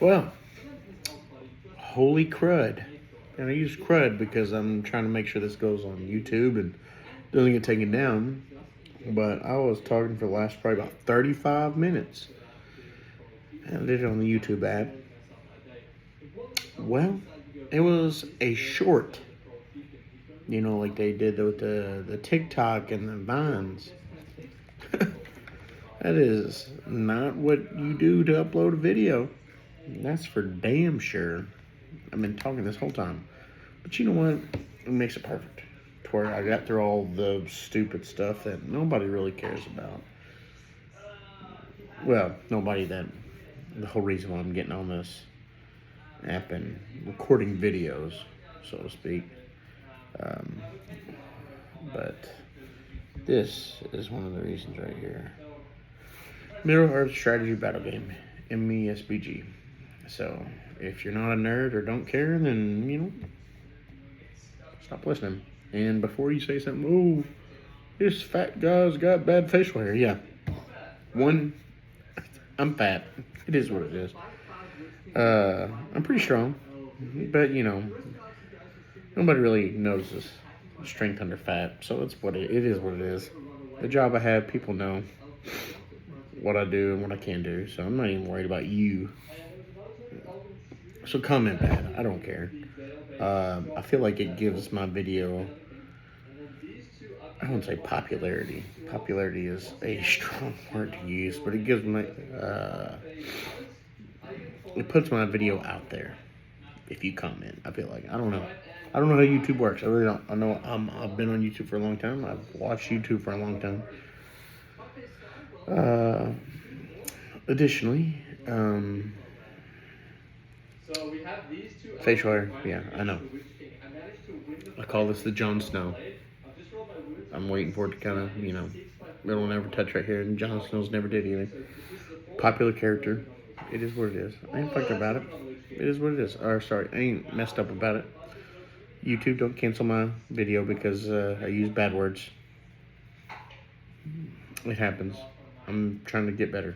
Well, holy crud. And I use crud because I'm trying to make sure this goes on YouTube and doesn't get taken down. But I was talking for the last probably about 35 minutes. And I did it on the YouTube app. Well, it was a short. Like they did with the TikTok and the Vines. That is not what you do to upload a video. That's for damn sure. I've been talking this whole time. But you know what? It makes it perfect. To where I got through all the stupid stuff that nobody really cares about. Well, nobody that... The whole reason why I'm getting on this app and recording videos, so to speak. But this is one of the reasons right here. Middle Earth Strategy Battle Game, MESBG. So, if you're not a nerd or don't care, then, stop listening. And before you say something, oh, this fat guy's got bad facial hair. Yeah. One, I'm fat. It is what it is. I'm pretty strong. But, nobody really notices strength under fat. So it is what it is. The job I have, people know what I do and what I can do. So I'm not even worried about you. So comment bad. I don't care. I feel like it gives my video, I wouldn't say popularity. Popularity is a strong word to use, but it gives my, it puts my video out there. If you comment, I feel like, I don't know how YouTube works. I really don't. I know I've been on YouTube for a long time. I've watched YouTube for a long time. Additionally, facial hair. Yeah, I know. I call this the Jon Snow. I'm waiting for it to kind of, it'll never touch right here, and Jon Snow's never did either. Popular character. It is what it is. I ain't fucked about it. It is what it is. Or, sorry, I ain't messed up about it. YouTube, don't cancel my video because I use bad words. It happens. I'm trying to get better.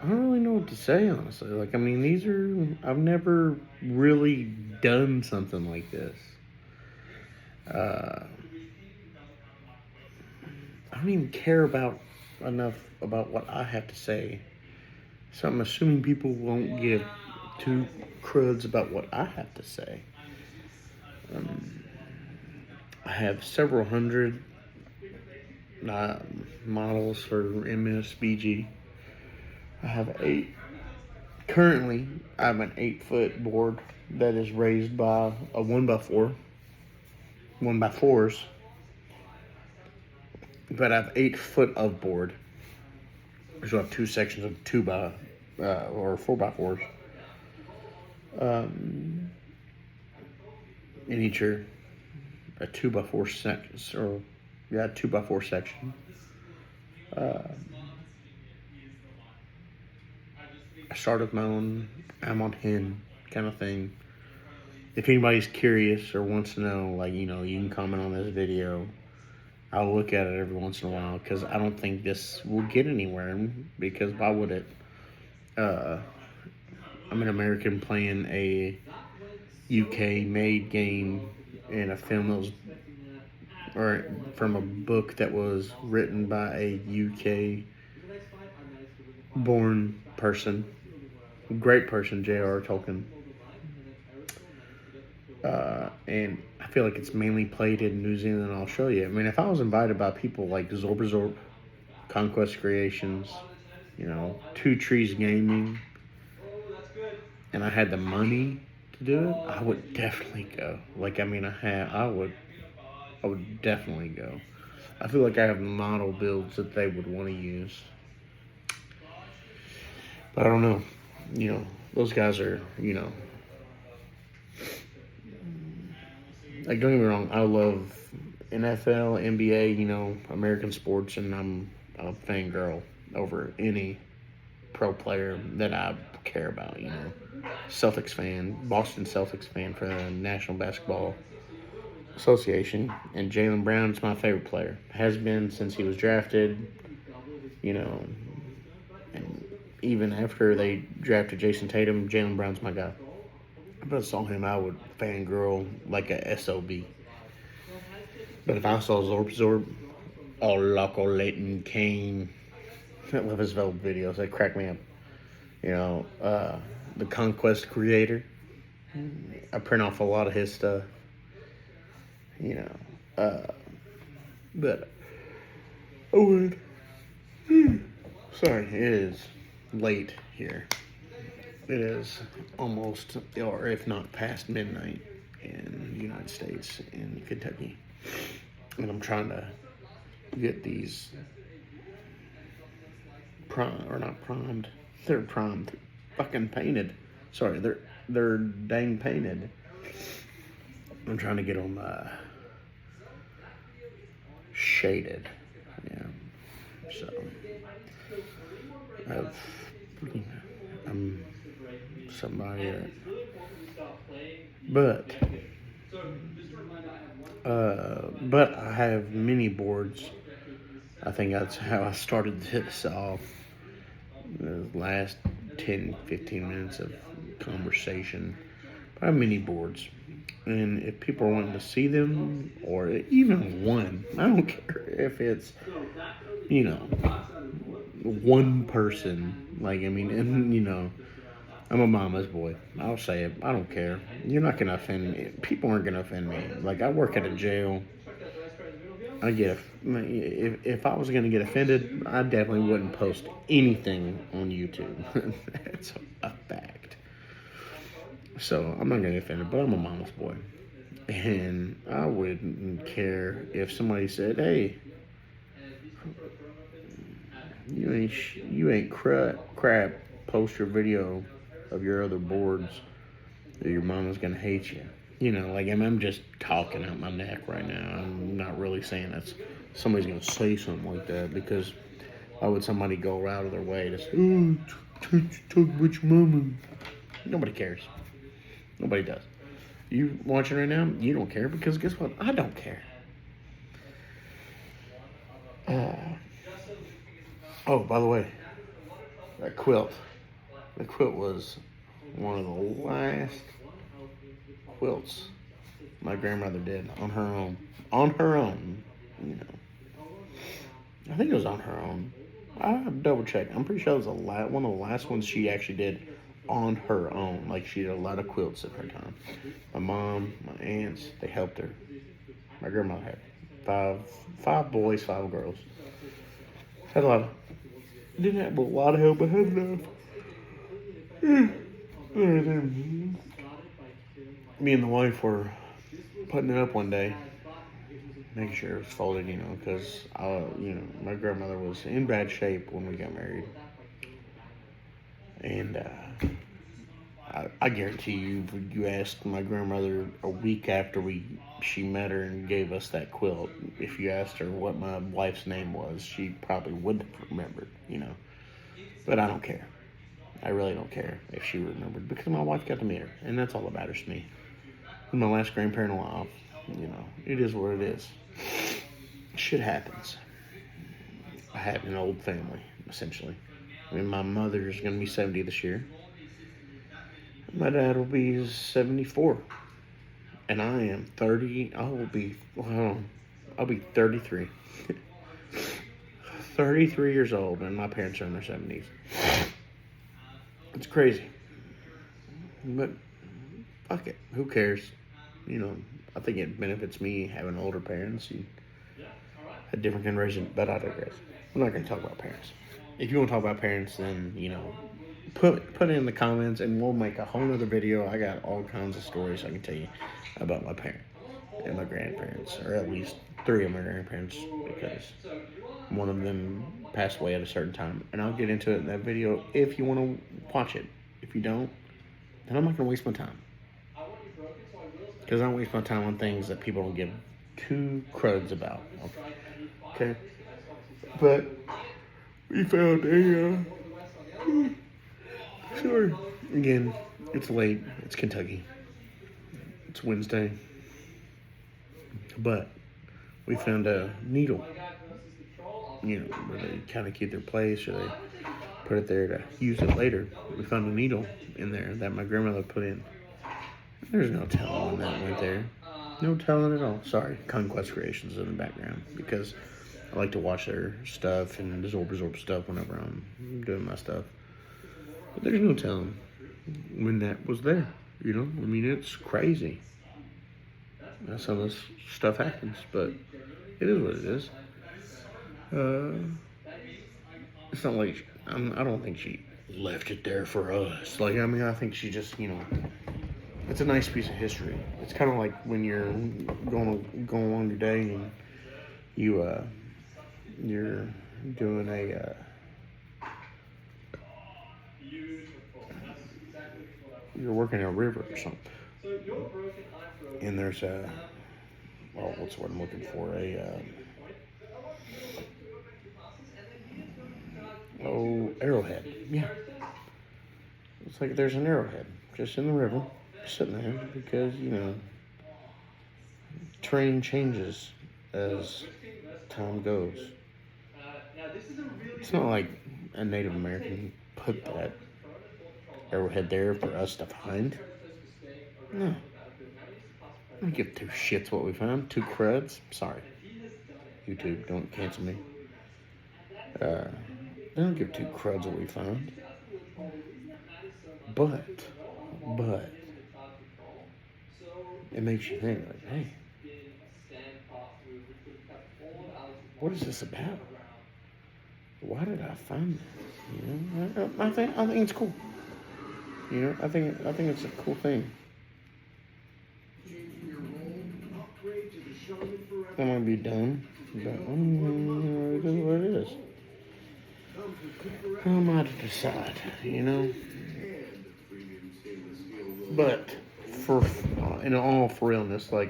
I don't really know what to say, honestly. I've never really done something like this. I don't even care enough about what I have to say. So I'm assuming people won't give two cruds about what I have to say. I have several hundred models for MSBG. I have currently I have an 8-foot board that is raised by a 1x4. 1x4s. But I have 8 foot of board. So I have 2 sections of or 4x4s. In each are a 2x4 sections, 2x4 section. I started with my own I'm hen kind of thing. If anybody's curious or wants to know, you can comment on this video. I'll look at it every once in a while because I don't think this will get anywhere. Because why would it? I'm an American playing a UK-made game in a film that was, or from a book that was written by a UK-born person. Great person, J.R. Tolkien. And I feel like it's mainly played in New Zealand. I'll show you. If I was invited by people like Zorbazorp, Conquest Creations, Two Trees Gaming, and I had the money to do it, I would definitely go. I would definitely go. I feel like I have model builds that they would want to use. But I don't know. Those guys are, don't get me wrong, I love NFL, NBA, American sports, and I'm a fangirl over any pro player that I care about, Celtics fan, Boston Celtics fan for the National Basketball Association, and Jaylen Brown's my favorite player. Has been since he was drafted, you know, and even after they drafted Jason Tatum, Jaylen Brown's my guy. If I saw him, I would fangirl like a SOB. But if I saw Zorb, Loco, Leighton, Kane, I love his Velvet videos. They crack me up. You know, the Conquest creator. I print off a lot of his stuff. You know, but I would. Sorry, it is late here. It is almost, or if not past midnight in the United States, in Kentucky. And I'm trying to get these not primed. They're primed. Fucking painted. Sorry, they're dang painted. I'm trying to get them shaded. Yeah. So I'm somebody that, but I have mini boards. I think that's how I started this off. The last 10-15 minutes of conversation. I have mini boards, and if people are wanting to see them, or even one, I don't care if it's, you know, one person. Like, I mean, and you know, I'm a mama's boy. I'll say it. I don't care. You're not gonna offend me. People aren't gonna offend me. Like, I work at a jail. I get, if I was gonna get offended, I definitely wouldn't post anything on YouTube. That's a fact. So I'm not gonna get offended, but I'm a mama's boy, and I wouldn't care if somebody said, "Hey, you ain't crap. Post your video of your other boards, or your mama's gonna hate you." You know, like, I'm just talking out my neck right now. I'm not really saying that somebody's gonna say something like that, because why would somebody go out of their way to say, "Oh, talk about your mama"? Nobody cares. Nobody does. You watching right now, you don't care, because guess what? I don't care. Oh, by the way, that quilt. The quilt was one of the last quilts my grandmother did on her own. On her own, you know. I think it was on her own. I have to double check. I'm pretty sure it was one of the last ones she actually did on her own. Like, she did a lot of quilts in her time. My mom, my aunts, they helped her. My grandma had five boys, 5 girls. Had a lot of, didn't have a lot of help, but had enough. Me and the wife were putting it up one day, making sure it was folded, you know, because my grandmother was in bad shape when we got married, and I guarantee you, if you asked my grandmother a week after she met her and gave us that quilt, if you asked her what my wife's name was, she probably wouldn't have remembered, you know. But I don't care. I really don't care if she remembered, because my wife got to meet her, and that's all that matters to me. My last grandparent alive, you know, it is what it is. Shit happens. I have an old family, essentially. I mean, my mother's going to be 70 this year. My dad will be 74. And I am 30. I'll be 33. 33 years old, and my parents are in their 70s. It's crazy. But fuck it. Who cares? You know, I think it benefits me having older parents and a different generation, but I digress. I'm not going to talk about parents. If you want to talk about parents, then, you know, put it in the comments, and we'll make a whole other video. I got all kinds of stories I can tell you about my parents and my grandparents, or at least 3 of my grandparents, because one of them passed away at a certain time. And I'll get into it in that video if you want to watch it. If you don't, then I'm not going to waste my time. Because I don't waste my time on things that people don't give 2 cruds about. Okay? But we found sure. Again, it's late. It's Kentucky. It's Wednesday. But we found a needle, where they kind of keep their place or they put it there to use it later. We found a needle in there that my grandmother put in. There's no telling when that went there. No telling at all. Sorry, Conquest Creations in the background because I like to watch their stuff and absorb stuff whenever I'm doing my stuff. But there's no telling when that was there. I mean, it's crazy. Some of this stuff happens, but it is what it is. It's not like I don't think she left it there for us. I think she just, it's a nice piece of history. It's kind of like when you're going along your day and you're doing you're working a river or something, and there's what's what I'm looking for? Arrowhead. Yeah. It's like there's an arrowhead just in the river, sitting there because, terrain changes as time goes. It's not like a Native American put that arrowhead there for us to find. No. I don't give two shits what we found. Two cruds. Sorry. YouTube, don't cancel me. They don't give two cruds what we found. But it makes you think, like, hey, what is this about? Why did I find this? I think it's cool. I think it's a cool thing. That might be dumb, but it is what it is. How am I to decide? But in all for realness, I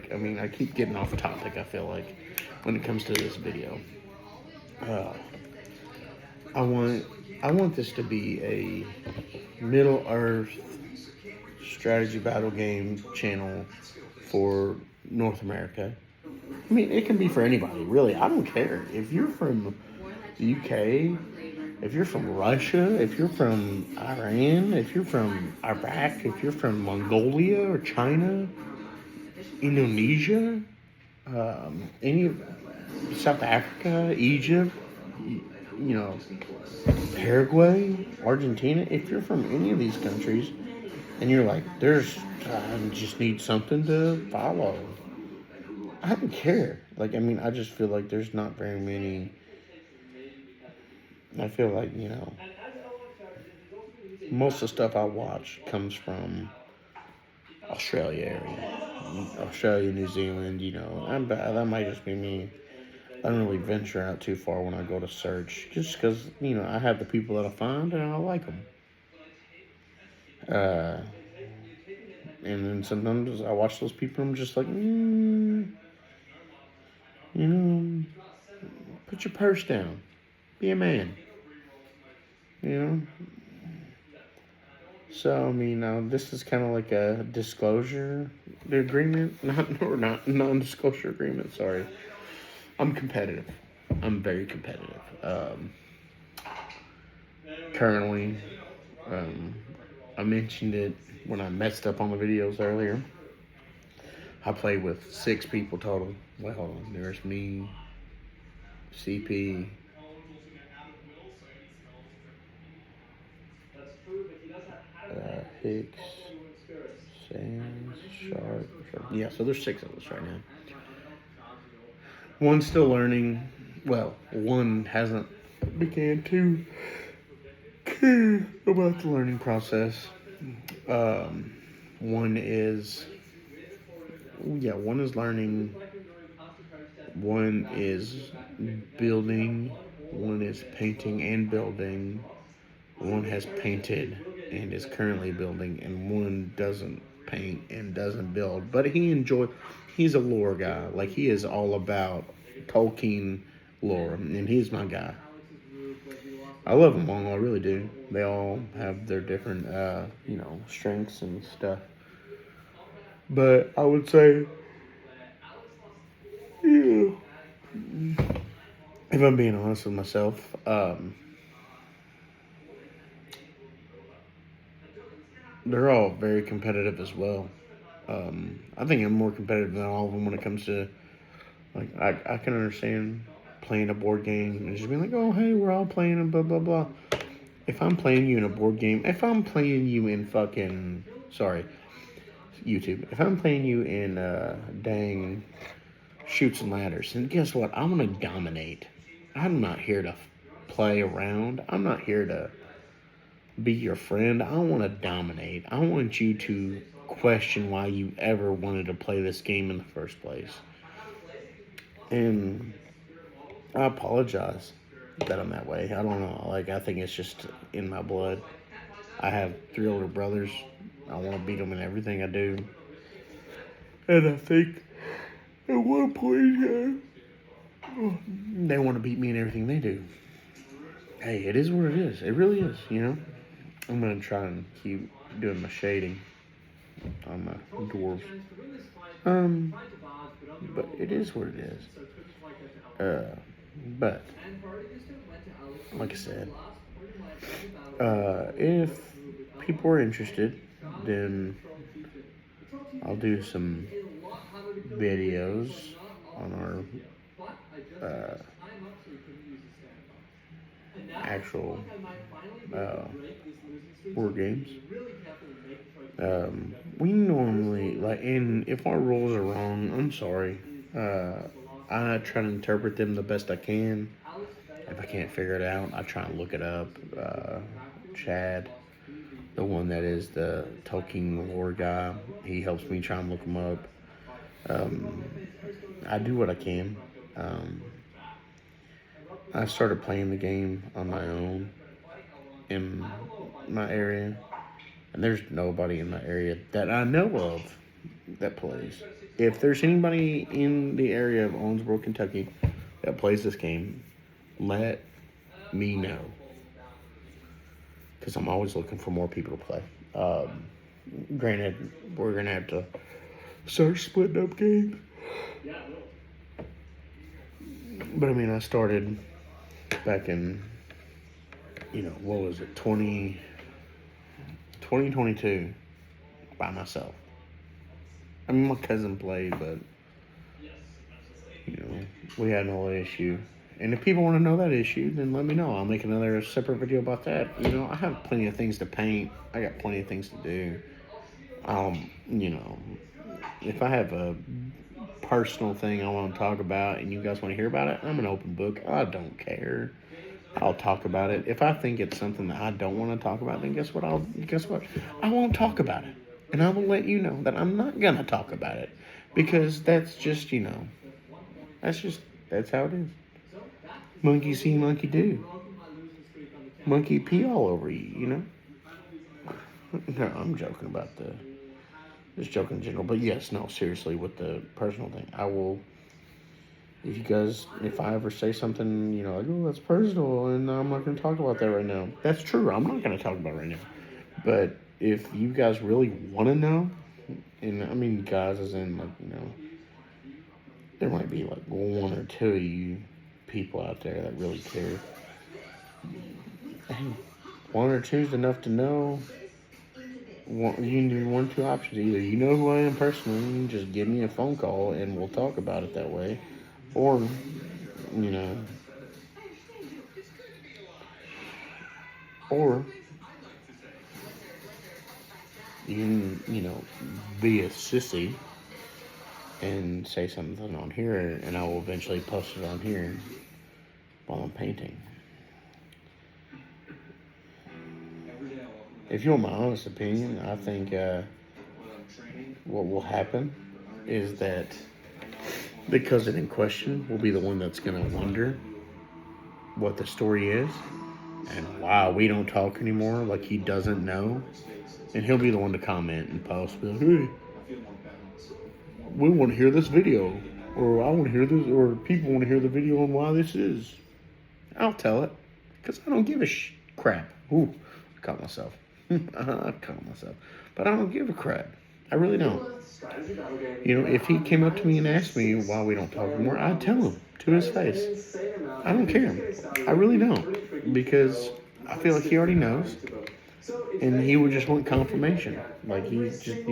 keep getting off topic. I feel like when it comes to this video, I want this to be a Middle Earth strategy battle game channel for North America. I mean, it can be for anybody, really. I don't care if you're from the UK. If you're from Russia, if you're from Iran, if you're from Iraq, if you're from Mongolia or China, Indonesia, any South Africa, Egypt, Paraguay, Argentina, if you're from any of these countries and you're like, I just need something to follow, I don't care. I just feel like there's not very many. I feel like, most of the stuff I watch comes from Australia area. Australia, New Zealand, that might just be me. I don't really venture out too far when I go to search, just because, I have the people that I find and I like them. And then sometimes I watch those people and I'm just like, put your purse down. Be a man. So, this is kind of like a disclosure agreement. Not non-disclosure agreement, sorry. I'm competitive. I'm very competitive. Currently, I mentioned it when I messed up on the videos earlier. I play with 6 people total. Well, hold on. There's me, CP, Hicks, Sands, Sharp. Yeah, so there's 6 of us right now. One's still learning. Well, one hasn't began to care about the learning process. One is learning. One is building. One is painting and building. One has painted and is currently building, and one doesn't paint and doesn't build. But he's a lore guy. He is all about Tolkien lore, and he's my guy. I love them all, I really do. They all have their different, strengths and stuff. But I would say Yeah. If I'm being honest with myself, they're all very competitive as well. I think I'm more competitive than all of them when it comes to, like, I can understand playing a board game and just being like, oh, hey, we're all playing and blah, blah, blah. If I'm playing you in a board game, if I'm playing you in fucking, sorry, YouTube, if I'm playing you in dang Shoots and Ladders, and guess what? I want to dominate. I'm not here to play around. I'm not here to be your friend. I want to dominate. I want you to question why you ever wanted to play this game in the first place. And I apologize that I'm that way. I don't know. Like, I think it's just in my blood. I have 3 older brothers. I want to beat them in everything I do. And I think at one point, they want to beat me in everything they do. Hey, it is what it is. It really is, you know? I'm going to try and keep doing my shading on my dwarves. But it is what it is. But, like I said, if people are interested, then I'll do some videos on our actual board games. We normally, like, and if our rules are wrong, I'm sorry. I try to interpret them the best I can. If I can't figure it out, I try and look it up. Chad, the one that is the Tolkien lore guy, he helps me try and look them up. I do what I can. I started playing the game on my own in my area, and there's nobody in my area that I know of that plays. If there's anybody in the area of Owensboro, Kentucky that plays this game, let me know, because I'm always looking for more people to play. Granted, we're going to have to start splitting up games. But I mean, I started back in, what was it, 2022 by myself. I mean, my cousin played, but, we had no issue. And if people want to know that issue, then let me know. I'll make another separate video about that. I have plenty of things to paint. I got plenty of things to do. If I have a personal thing I want to talk about and you guys want to hear about it, I'm an open book. I don't care. I'll talk about it. If I think it's something that I don't want to talk about, then guess what? I won't talk about it. And I will let you know that I'm not going to talk about it. Because that's just, that's how it is. Monkey see, monkey do. Monkey pee all over you, No, I'm joking about just joking in general. But yes, no, seriously, with the personal thing, I will, if I ever say something, like, oh, that's personal, and I'm not going to talk about that right now. That's true. I'm not going to talk about it right now. But if you guys really want to know, and I mean guys as in, there might be like 1 or 2 of you people out there that really care. Hey, 1 or 2 is enough to know. You can do 1 or 2 options. Either you know who I am personally, and just give me a phone call and we'll talk about it that way. Or, or you can, be a sissy and say something on here, and I will eventually post it on here while I'm painting. If you want my honest opinion, I think what will happen is that the cousin in question will be the one that's going to wonder what the story is and why we don't talk anymore, like he doesn't know. And he'll be the one to comment and post, be like, hey, we want to hear this video, or I want to hear this, or people want to hear the video on why this is. I'll tell it, because I don't give a crap. Ooh, I caught myself. But I don't give a crap. I really don't. You know, if he came up to me and asked me why we don't talk anymore, I'd tell him to his face. I don't care. I really don't. Because I feel like he already knows. And he would just want confirmation. Like, he just,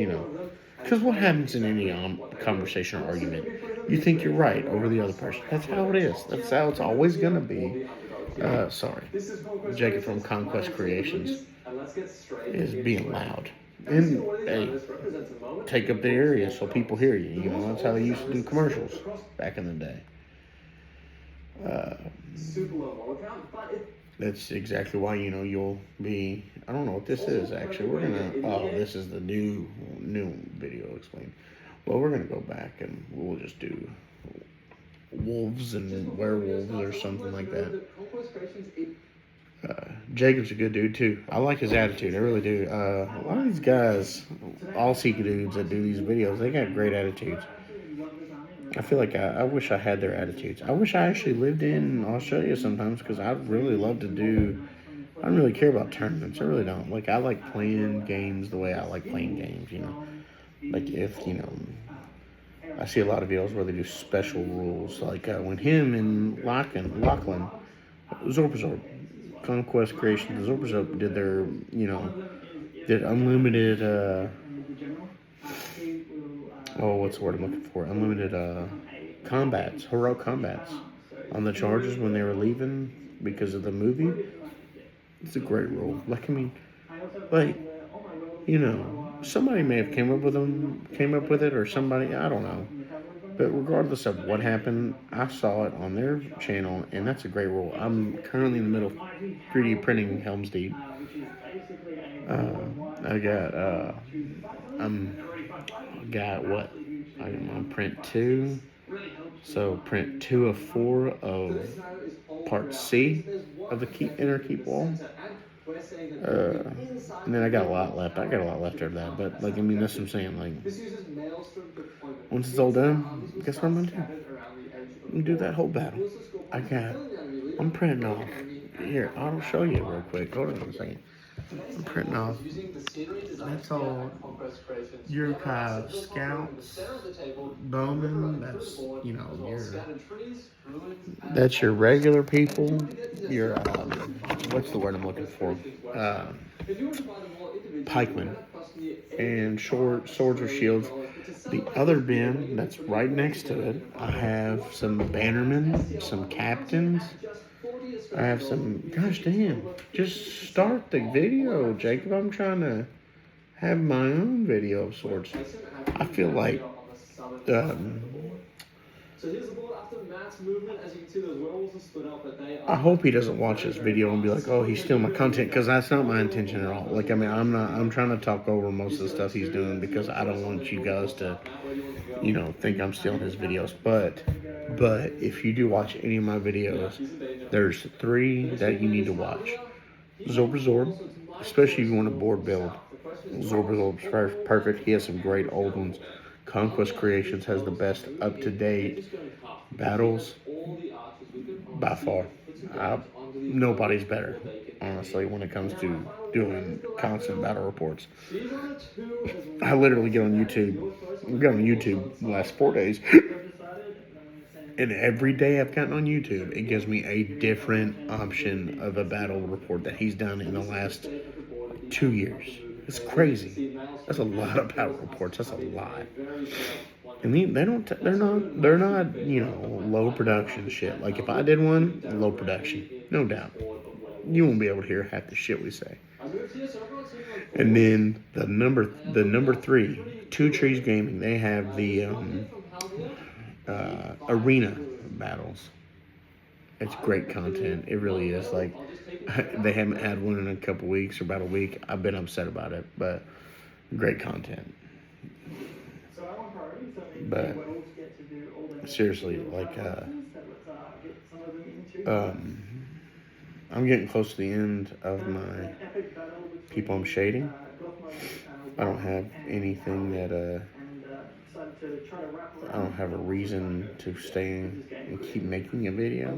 Because what happens in any conversation or argument? You think you're right over the other person. That's how it is. That's how it's always going to be. Sorry. Jacob from Conquest Creations is being loud. And, hey, take up the area so people hear you. That's how they used to do commercials back in the day. That's exactly why, you'll be. I don't know what this is, actually. We're going to. Oh, this is the new video explained. Well, we're going to go back and we'll just do wolves and werewolves or something like that. Jacob's a good dude too. I like his attitude. I really do. A lot of these guys, all Seeker dudes that do these videos, they got great attitudes. I feel like I wish I had their attitudes. I wish I actually lived in Australia sometimes because I'd really love to do. I don't really care about tournaments. I really don't. Like, I like playing games the way I like playing games. Like if I see a lot of videos where they do special rules, like when him and Lachlan Zorpazorp, Conquest Creation, the Zorpazorp did their, did unlimited, what's the word I'm looking for? Unlimited combats, heroic combats on the Chargers when they were leaving because of the movie. It's a great rule. Somebody may have came up with it, or somebody, I don't know. But regardless of what happened, I saw it on their channel, and that's a great rule. I'm currently in the middle of 3D printing Helm's Deep. I'm on print 2. So print 2 of 4 of part C of the inner keep wall. And then I got a lot left. After that. But, that's what I'm saying. Once it's all done, guess what I'm going to do? I'm going to do that whole battle. I'm printing off. Here, I'll show you real quick. Hold on a second. I'm printing off. That's all Yurkai Scouts, Bowman. That's your regular people. Your what's the word I'm looking for? Pikemen and swords or shields. The other bin that's right next to it, I have some bannermen, some captains. I have some. Gosh damn! Just start the video, Jacob. I'm trying to have my own video of sorts. I feel like. I hope he doesn't watch this video and be like, "Oh, he's stealing my content," because that's not my intention at all. I'm not. I'm trying to talk over most of the stuff he's doing because I don't want you guys to, think I'm stealing his videos. But if you do watch any of my videos, there's 3 that you need to watch. Zorpazorp, especially if you want a board build. Zorpazorp's perfect. He has some great old ones. Conquest Creations has the best up-to-date battles by far. Nobody's better, honestly, when it comes to doing constant battle reports. I literally get on YouTube. I've got on YouTube the last 4 days. And every day I've gotten on YouTube, it gives me a different option of a battle report that he's done in the last 2 years. It's crazy. That's a lot of battle reports. That's a lot. And they're not, low production shit. Like if I did one, low production, no doubt. You won't be able to hear half the shit we say. And then the number 3, Two Trees Gaming, they have the arena battles. It's great content. It really is. Like, they haven't had one in a couple weeks or about a week. I've been upset about it, but great content. But seriously, I'm getting close to the end of my people I'm shading. I don't have anything that I don't have a reason to stay and keep making a video.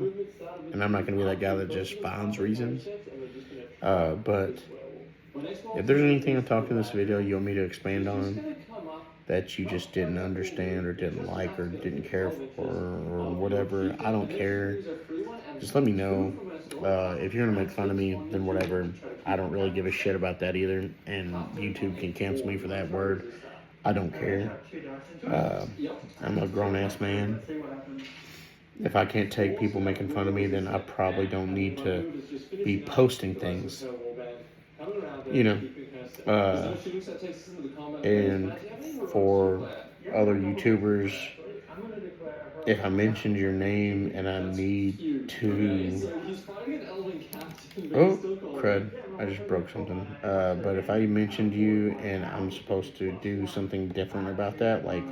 And I'm not going to be that guy that just finds reasons. But if there's anything I talk in this video you want me to expand on, that you just didn't understand or didn't like or didn't care for or whatever. I don't care. Just let me know. If you're going to make fun of me, then whatever. I don't really give a shit about that either. And YouTube can cancel me for that word. I don't care. I'm a grown-ass man. If I can't take people making fun of me, then I probably don't need to be posting things. You know. And for other YouTubers, if I mentioned your name and I need to... Oh, crud. I just broke something. But if I mentioned you and I'm supposed to do something different about that, like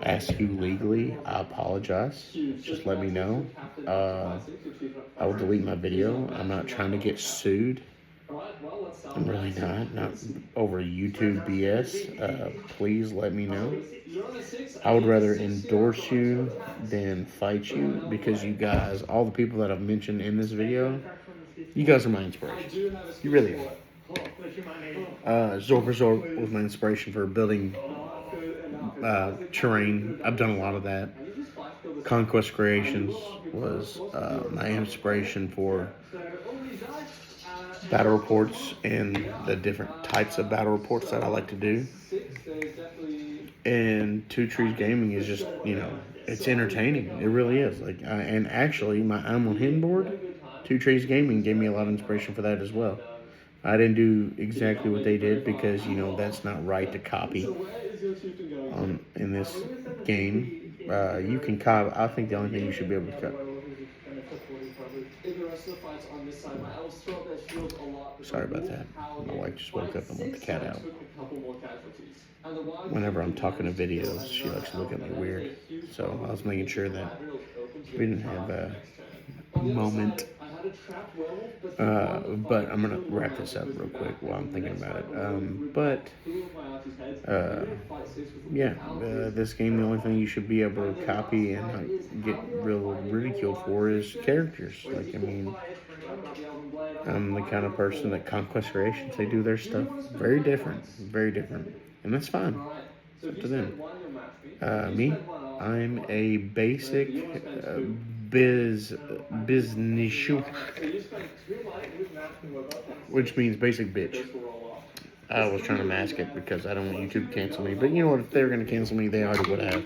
ask you legally, I apologize. Just let me know. I will delete my video. I'm not trying to get sued. I'm really not over YouTube BS. Please let me know. I would rather endorse you than fight you, because you guys, all the people that I've mentioned in this video, you guys are my inspiration. You really are. Zork was my inspiration for building terrain. I've done a lot of that. Conquest Creations was my inspiration for battle reports and the different types of battle reports that I like to do. And Two Trees Gaming is just, it's entertaining. It really is. And actually, my I'm on Hidden board, Two Trees Gaming gave me a lot of inspiration for that as well. I didn't do exactly what they did because, that's not right to copy in this game. You can copy. I think the only thing you should be able to copy. Sorry about that. My wife just woke up and let the cat out. Whenever I'm talking to videos, she likes to look at me weird. So I was making sure that we didn't have a moment. But I'm going to wrap this up real quick while I'm thinking about it. This game, the only thing you should be able to copy and not get real ridiculed for is characters. I'm the kind of person that Conquest Creations, they do their stuff very different. And that's fine. It's up to them. Me, I'm a basic business, which means basic bitch. I was trying to mask it because I don't want YouTube to cancel me. But you know what? If they were going to cancel me, they already would have.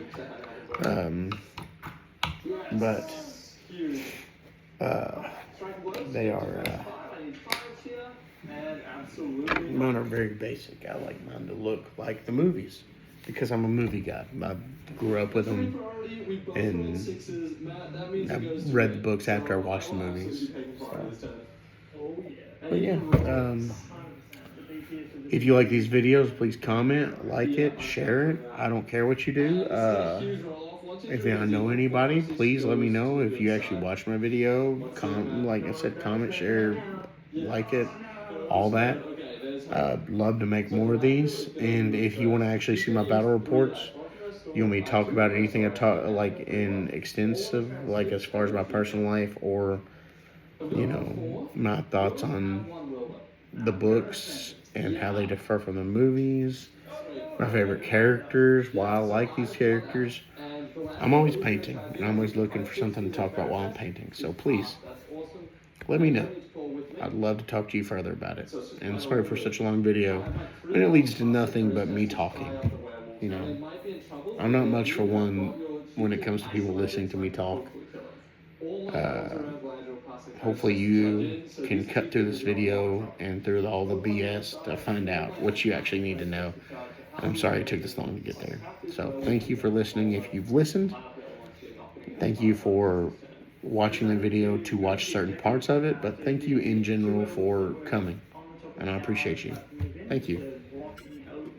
They are... mine are very basic. I like mine to look like the movies because I'm a movie guy. I grew up with them, and I read the books after I watched the movies. But yeah, if you like these videos, please comment, like it, share it. I don't care what you do. If I know anybody, please let me know. If you actually watch my video, like I said, comment, share, like it, all that. I'd love to make more of these. And if you want to actually see my battle reports, you want me to talk about anything I talk like in extensive, like as far as my personal life or my thoughts on the books and how they differ from the movies, my favorite characters, why I like these characters. I'm always painting, and I'm always looking for something to talk about while I'm painting. So please, let me know. I'd love to talk to you further about it. And sorry for such a long video, and it leads to nothing but me talking. I'm not much for one when it comes to people listening to me talk. Hopefully you can cut through this video and through all the BS to find out what you actually need to know. I'm sorry it took this long to get there. So thank you for listening. If you've listened, thank you for watching the video to watch certain parts of it, but thank you in general for coming, and I appreciate you. Thank you.